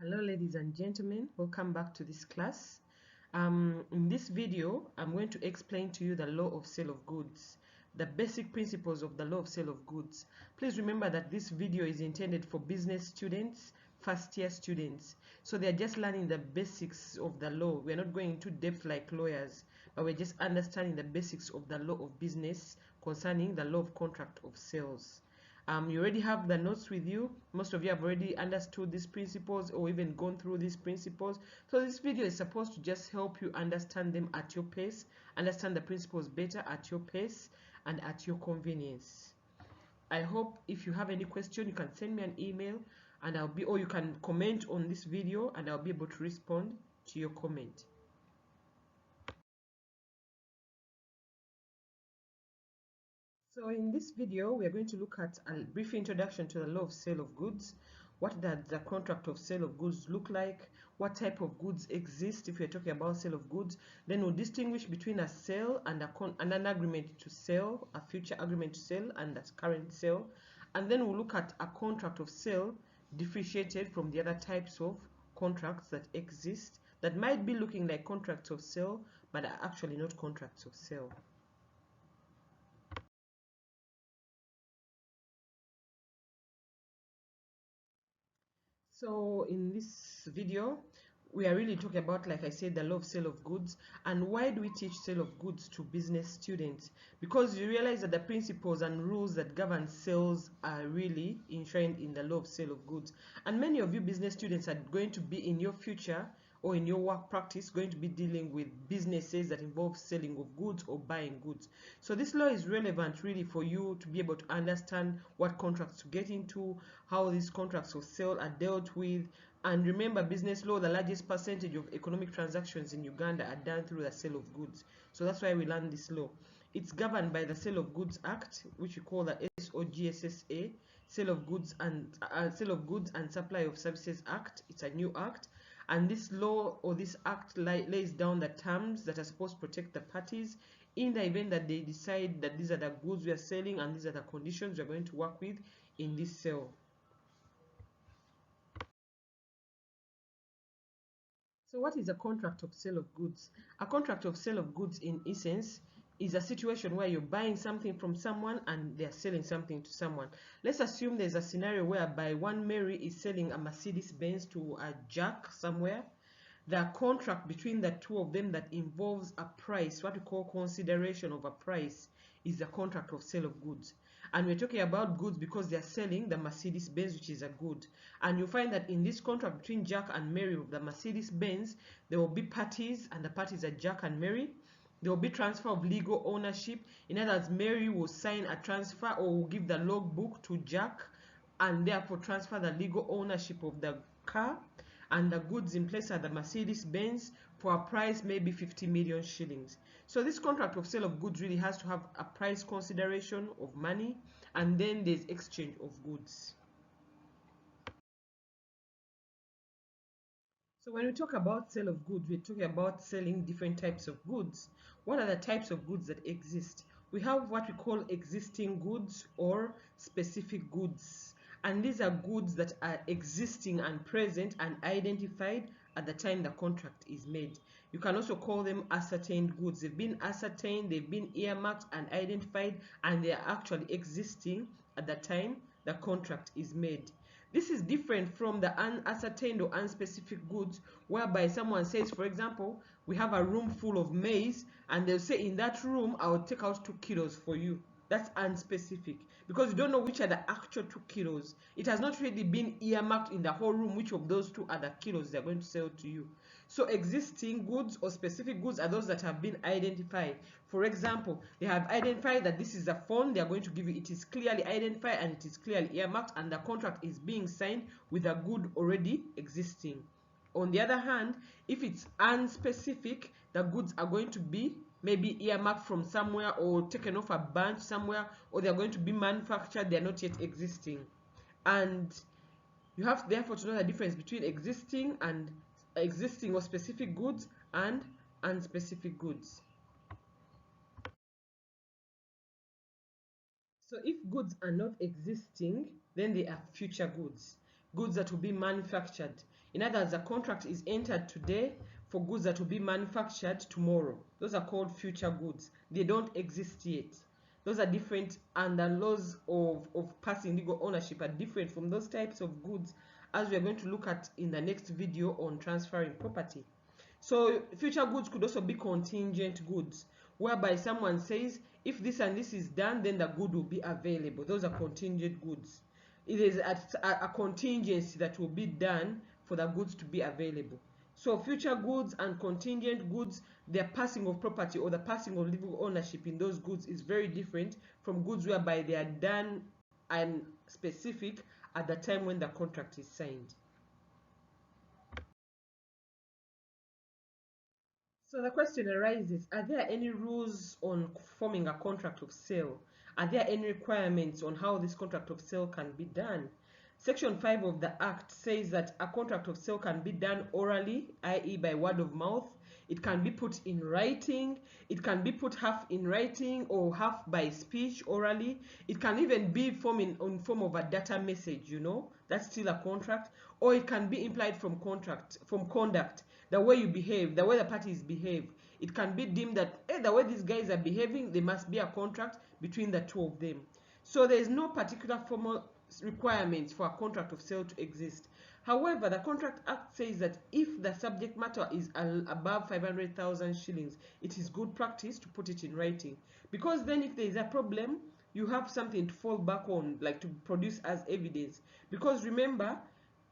Hello ladies and gentlemen, welcome back to this class. In this video, I'm going to explain to you the law of sale of goods, the basic principles of the law of sale of goods. Please remember that this video is intended for business students, first year students. So they're just learning the basics of the law. We're not going into depth like lawyers, but we're just understanding the basics of the law of business concerning the law of contract of sales. You already have the notes with you. Most of you have already understood these principles or even gone through these principles. So this video is supposed to just help you understand them at your pace, understand the principles better at your pace and at your convenience. I hope if you have any question, you can send me an email and or you can comment on this video and I'll be able to respond to your comment. So in this video, we are going to look at a brief introduction to the law of sale of goods. What does the contract of sale of goods look like? What type of goods exist if we're talking about sale of goods? Then we'll distinguish between a sale and an agreement to sell, a future agreement to sell and a current sale. And then we'll look at a contract of sale differentiated from the other types of contracts that exist that might be looking like contracts of sale, but are actually not contracts of sale. So in this video, we are really talking about, like I said, the law of sale of goods. And why do we teach sale of goods to business students? Because you realize that the principles and rules that govern sales are really enshrined in the law of sale of goods. And many of you business students are going to be in your future or in your work practice going to be dealing with businesses that involve selling of goods or buying goods. So this law is relevant really for you to be able to understand what contracts to get into, how these contracts of sale are dealt with. And remember, business law, the largest percentage of economic transactions in Uganda are done through the sale of goods. So that's why we learn this law. It's governed by the Sale of Goods Act, which we call the SOGSSA, Sale of Goods and Supply of Services Act. It's a new act. And this law or this act lays down the terms that are supposed to protect the parties in the event that they decide that these are the goods we are selling and these are the conditions we are going to work with in this sale. So what is a contract of sale of goods? A contract of sale of goods in essence is a situation where you're buying something from someone and they're selling something to someone. Let's assume there's a scenario whereby one Mary is selling a Mercedes Benz to a Jack somewhere. The contract between the two of them that involves a price, what we call consideration of a price, is the contract of sale of goods. And we're talking about goods because they're selling the Mercedes Benz, which is a good. And you find that in this contract between Jack and Mary of the Mercedes Benz, there will be parties, and the parties are Jack and Mary. There will be transfer of legal ownership. In other words, Mary will sign a transfer or will give the logbook to Jack and therefore transfer the legal ownership of the car, and the goods in place are the Mercedes Benz for a price maybe 50 million shillings. So this contract of sale of goods really has to have a price consideration of money, and then there's exchange of goods. So when we talk about sale of goods, we're talking about selling different types of goods. What are the types of goods that exist? We have what we call existing goods or specific goods. And these are goods that are existing and present and identified at the time the contract is made. You can also call them ascertained goods. They've been ascertained, they've been earmarked and identified, and they are actually existing at the time the contract is made. This is different from the unascertained or unspecific goods, whereby someone says, for example, we have a room full of maize, and they'll say, in that room, I'll take out 2 kilos for you. That's unspecific because you don't know which are the actual 2 kilos. It has not really been earmarked in the whole room which of those 2 are the kilos they're going to sell to you. So existing goods or specific goods are those that have been identified. For example, they have identified that this is a phone they are going to give you. It is clearly identified and it is clearly earmarked, and the contract is being signed with a good already existing. On the other hand, if it's unspecific, the goods are going to be maybe earmarked from somewhere or taken off a bunch somewhere, or they're going to be manufactured, they're not yet existing. And you have therefore to know the difference between existing or specific goods and unspecific goods. So if goods are not existing, then they are future goods. goods that will be manufactured. In other words, a contract is entered today for goods that will be manufactured tomorrow. Those are called future goods. They don't exist yet. Those are different, and the laws of passing legal ownership are different from those types of goods, as we are going to look at in the next video on transferring property. So future goods could also be contingent goods, whereby someone says, if this and this is done, then the good will be available. Those are contingent goods. It is a contingency that will be done for the goods to be available. So future goods and contingent goods, their passing of property or the passing of legal ownership in those goods is very different from goods whereby they are done and specific at the time when the contract is signed. So the question arises, are there any rules on forming a contract of sale? Are there any requirements on how this contract of sale can be done? Section 5 of the Act says that a contract of sale can be done orally, i.e. by word of mouth. It can be put in writing. It can be put half in writing or half by speech orally. It can even be in form of a data message, you know. That's still a contract. Or it can be implied from conduct. The way you behave, the way the parties behave. It can be deemed that, hey, the way these guys are behaving, there must be a contract between the two of them. So there is no particular formal requirements for a contract of sale to exist. However, the Contract Act says that if the subject matter is above 500,000 shillings, it is good practice to put it in writing. Because then if there is a problem, you have something to fall back on, like to produce as evidence. Because remember,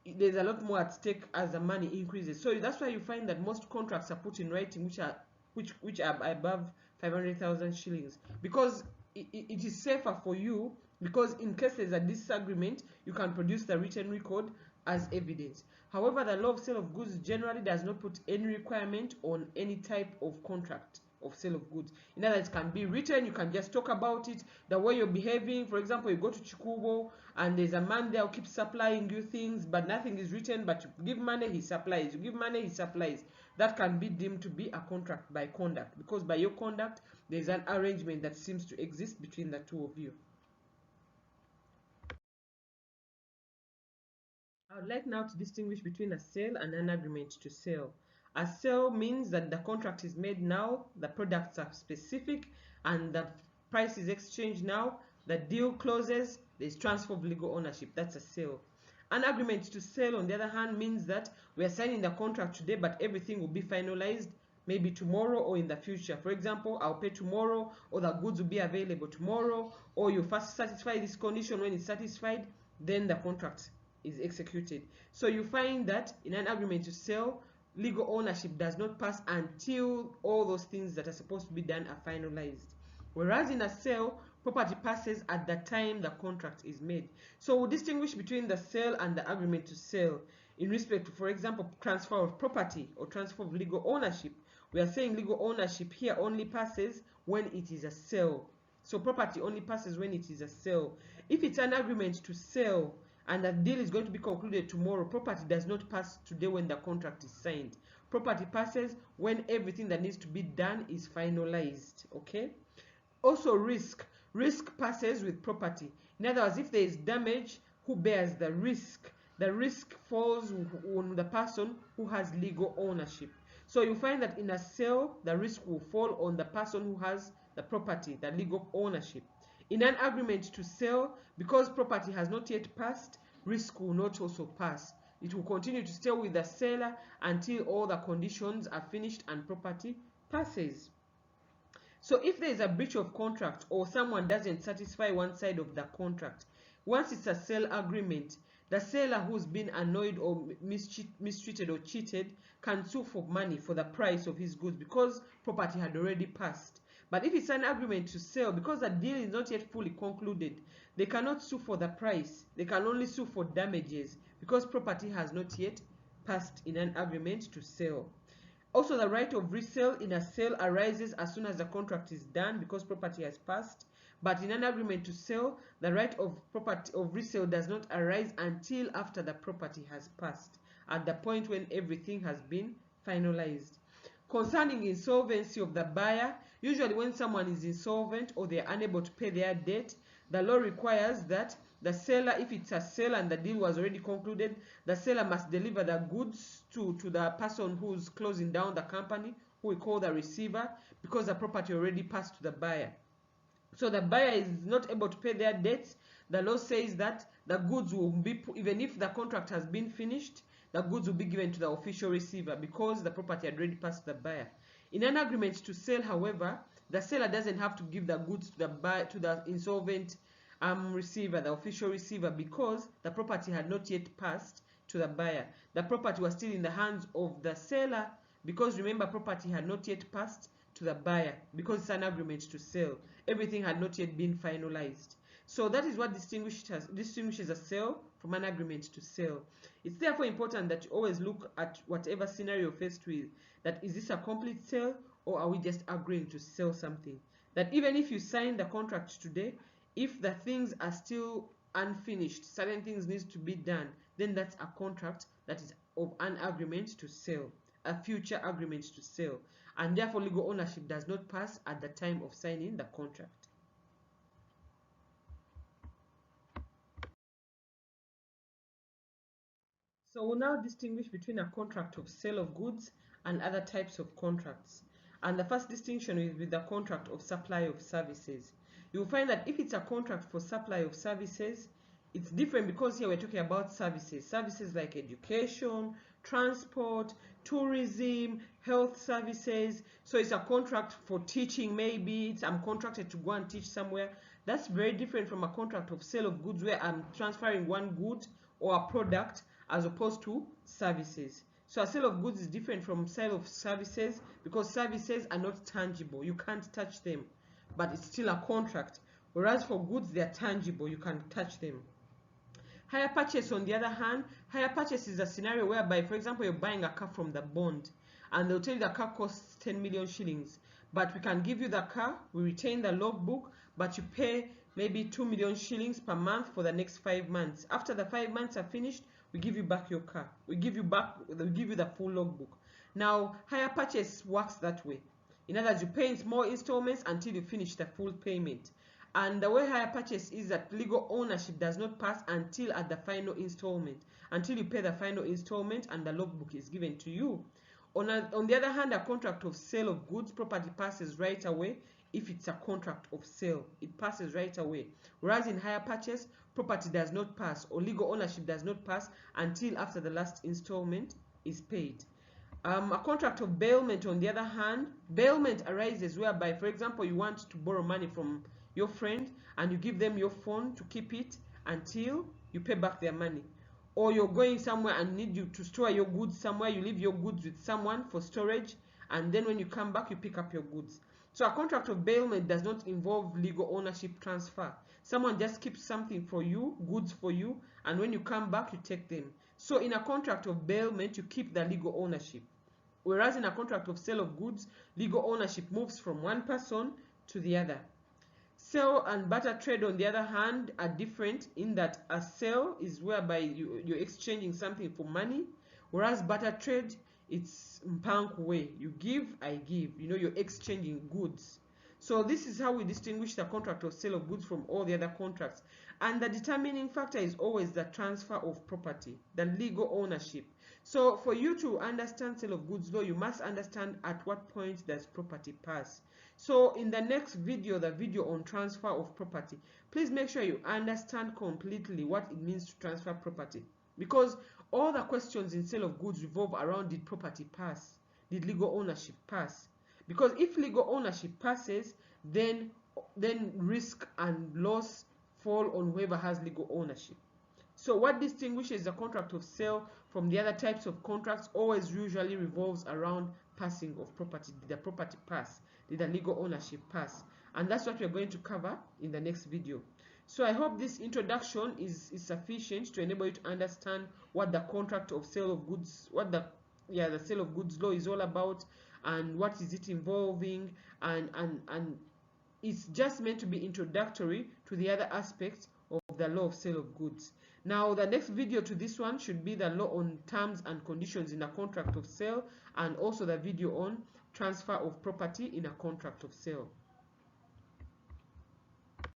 there's a lot more at stake as the money increases. So that's why you find that most contracts are put in writing which are above 500,000 shillings. Because it is safer for you, because in case there's a disagreement, you can produce the written record as evidence. However, the law of sale of goods generally does not put any requirement on any type of contract of sale of goods. In other words, it can be written, you can just talk about it, the way you're behaving. For example, you go to Chikubo and there's a man there who keeps supplying you things, but nothing is written, but you give money, he supplies. You give money, he supplies. That can be deemed to be a contract by conduct, because by your conduct, there's an arrangement that seems to exist between the two of you. I would like now to distinguish between a sale and an agreement to sell. A sale means that the contract is made now, the products are specific, and the price is exchanged now, the deal closes, there's transfer of legal ownership. That's a sale. An agreement to sell, on the other hand, means that we are signing the contract today, but everything will be finalized maybe tomorrow or in the future. For example, I'll pay tomorrow, or the goods will be available tomorrow, or you first satisfy this condition. When it's satisfied, then the contract is executed. So you find that in an agreement to sell, legal ownership does not pass until all those things that are supposed to be done are finalized. Whereas in a sale, property passes at the time the contract is made. So we'll distinguish between the sale and the agreement to sell in respect to, for example, transfer of property or transfer of legal ownership. We are saying legal ownership here only passes when it is a sale. So property only passes when it is a sale. If it's an agreement to sell, and the deal is going to be concluded tomorrow, property does not pass today when the contract is signed. Property passes when everything that needs to be done is finalized. Okay. Also, risk passes with property. In other words, if there is damage, who bears the risk? The risk falls on the person who has legal ownership. So you find that in a sale, the risk will fall on the person who has the property, the legal ownership. In an agreement to sell, because property has not yet passed, risk will not also pass. It will continue to stay with the seller until all the conditions are finished and property passes. So if there is a breach of contract or someone doesn't satisfy one side of the contract, once it's a sale agreement, the seller who's been annoyed or mistreated or cheated can sue for money for the price of his goods, because property had already passed. But if it's an agreement to sell, because the deal is not yet fully concluded, they cannot sue for the price. They can only sue for damages, because property has not yet passed in an agreement to sell. Also, the right of resale in a sale arises as soon as the contract is done, because property has passed. But in an agreement to sell, the right of resale does not arise until after the property has passed, at the point when everything has been finalized. Concerning insolvency of the buyer, usually when someone is insolvent or they are unable to pay their debt, the law requires that the seller, if it's a sale and the deal was already concluded, the seller must deliver the goods to the person who's closing down the company, who we call the receiver, because the property already passed to the buyer. So the buyer is not able to pay their debts. The law says that the goods will be, even if the contract has been finished, the goods will be given to the official receiver because the property had already passed to the buyer. In an agreement to sell, however, the seller doesn't have to give the goods to the buyer, to the insolvent receiver, the official receiver, because the property had not yet passed to the buyer. The property was still in the hands of the seller, because remember, property had not yet passed to the buyer because it's an agreement to sell. Everything had not yet been finalized. So that is what distinguishes a sale from an agreement to sell. It's therefore important that you always look at whatever scenario you're faced with, that is this a complete sale or are we just agreeing to sell something? That even if you sign the contract today, if the things are still unfinished, certain things need to be done, then that's a contract that is of an agreement to sell, a future agreement to sell, and therefore legal ownership does not pass at the time of signing the contract. So we'll now distinguish between a contract of sale of goods and other types of contracts. And the first distinction is with the contract of supply of services. You'll find that if it's a contract for supply of services, it's different because here we're talking about services. Services like education, transport, tourism, health services. So it's a contract for teaching, maybe I'm contracted to go and teach somewhere. That's very different from a contract of sale of goods where I'm transferring one good or a product as opposed to services. So a sale of goods is different from sale of services because services are not tangible. You can't touch them, but it's still a contract. Whereas for goods, they are tangible. You can touch them. Hire purchase, on the other hand, hire purchase is a scenario whereby, for example, you're buying a car from the bond and they'll tell you the car costs 10 million shillings, but we can give you the car, we retain the logbook, but you pay maybe 2 million shillings per month for the next 5 months. After the 5 months are finished, we give you back your car. We give you the full logbook. Now, hire purchase works that way. In other words, you pay in small installments until you finish the full payment. And the way hire purchase is that legal ownership does not pass until at the final installment, until you pay the final installment and the logbook is given to you. On the other hand, a contract of sale of goods, property passes right away. If it's a contract of sale, it passes right away. Whereas in hire purchase, property does not pass, or legal ownership does not pass until after the last installment is paid. A contract of bailment, on the other hand, bailment arises whereby, for example, you want to borrow money from your friend and you give them your phone to keep it until you pay back their money. Or you're going somewhere and need you to store your goods somewhere, you leave your goods with someone for storage, and then when you come back, you pick up your goods. So a contract of bailment does not involve legal ownership transfer. Someone just keeps something for you, goods for you, and when you come back, you take them. So in a contract of bailment, you keep the legal ownership. Whereas in a contract of sale of goods, legal ownership moves from one person to the other. Sale and barter trade, on the other hand, are different in that a sale is whereby you're exchanging something for money, whereas barter trade, it's mpank way. You give, I give. You're exchanging goods. So this is how we distinguish the contract of sale of goods from all the other contracts. And the determining factor is always the transfer of property, the legal ownership. So for you to understand sale of goods law, you must understand at what point does property pass. So in the next video, the video on transfer of property, please make sure you understand completely what it means to transfer property. Because all the questions in sale of goods revolve around, did property pass? Did legal ownership pass? Because if legal ownership passes, then risk and loss fall on whoever has legal ownership. So what distinguishes the contract of sale from the other types of contracts always usually revolves around passing of property. Did the property pass? Did the legal ownership pass? And that's what we're going to cover in the next video. So I hope this introduction is sufficient to enable you to understand what the contract of sale of goods, what the sale of goods law is all about, and what is it involving, and it's just meant to be introductory to the other aspects of the law of sale of goods. Now, the next video to this one should be the law on terms and conditions in a contract of sale, and also the video on transfer of property in a contract of sale.